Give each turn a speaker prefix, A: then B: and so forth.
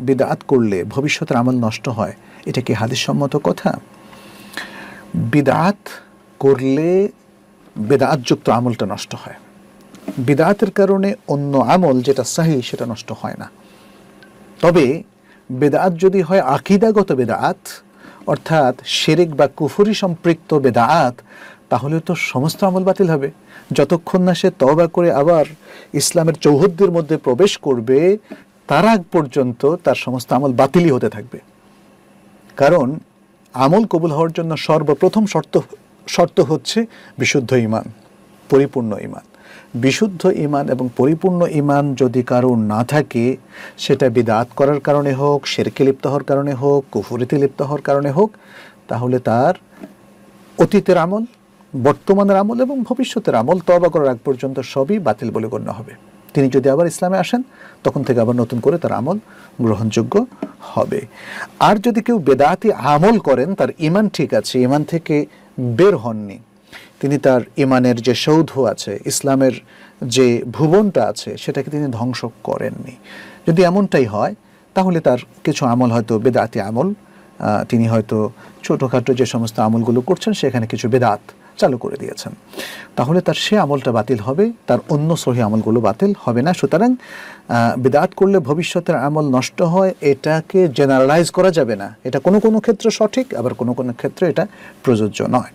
A: বিদআত করলে ভবিষ্যতের আমল নষ্ট হয়, এটা কি হাদিস সম্মত কথা? বিদআত করলে বিদআতযুক্ত আমলটা নষ্ট হয়। বিদআতের কারণে অন্য আমল যেটা সহিহ সেটা নষ্ট হয় না। তবে বিদআত যদি হয় আকীদাগত বিদআত, অর্থাৎ শিরক বা কুফরি সম্পৃক্ত বিদআত, তাহলে তো সমস্ত আমল বাতিল হবে। যতক্ষণ না সে তওবা করে আবার ইসলামের চৌহদ্দির মধ্যে প্রবেশ করবে, তার আগ পর্যন্ত তার সমস্ত আমল বাতিলই হতে থাকবে। কারণ আমল কবুল হওয়ার জন্য সর্বপ্রথম শর্ত হচ্ছে বিশুদ্ধ ঈমান, পরিপূর্ণ ঈমান। বিশুদ্ধ ঈমান এবং পরিপূর্ণ ঈমান যদি কারোর না থাকে, সেটা বিদআত করার কারণে হোক, শিরকে লিপ্ত হওয়ার কারণে হোক, কুফরিতে লিপ্ত হওয়ার কারণে হোক, তাহলে তার অতীতের আমল, বর্তমানের আমল এবং ভবিষ্যতের আমল তওবা করার আগ পর্যন্ত সবই বাতিল বলে গণ্য হবে। তিনি যদি আবার ইসলামে আসেন, তখন থেকে আবার নতুন করে তার আমল গ্রহণযোগ্য হবে। আর যদি কেউ বেদাতি আমল করেন, তার ঈমান ঠিক আছে, ঈমান থেকে বের হননি, তিনি তার ঈমানের যে সৌধ আছে, ইসলামের যে ভুবনটা আছে, সেটাকে তিনি ধ্বংস করেননি, যদি এমনটাই হয়, তাহলে তার কিছু আমল হয়তো বেদাতি আমল, তিনি হয়তো ছোটোখাটো যে সমস্ত আমলগুলো করছেন সেখানে কিছু বেদাত চালু করে দিয়েছেন, তাহলে তার সে আমলটা বাতিল হবে, তার অন্য সহি আমলগুলো বাতিল হবে না। সুতরাং বিদআত করলে ভবিষ্যতের আমল নষ্ট হয়, এটাকে জেনারেলাইজ করা যাবে না। এটা কোনো কোনো ক্ষেত্রে সঠিক, আবার কোনো কোনো ক্ষেত্রে এটা প্রযোজ্য নয়।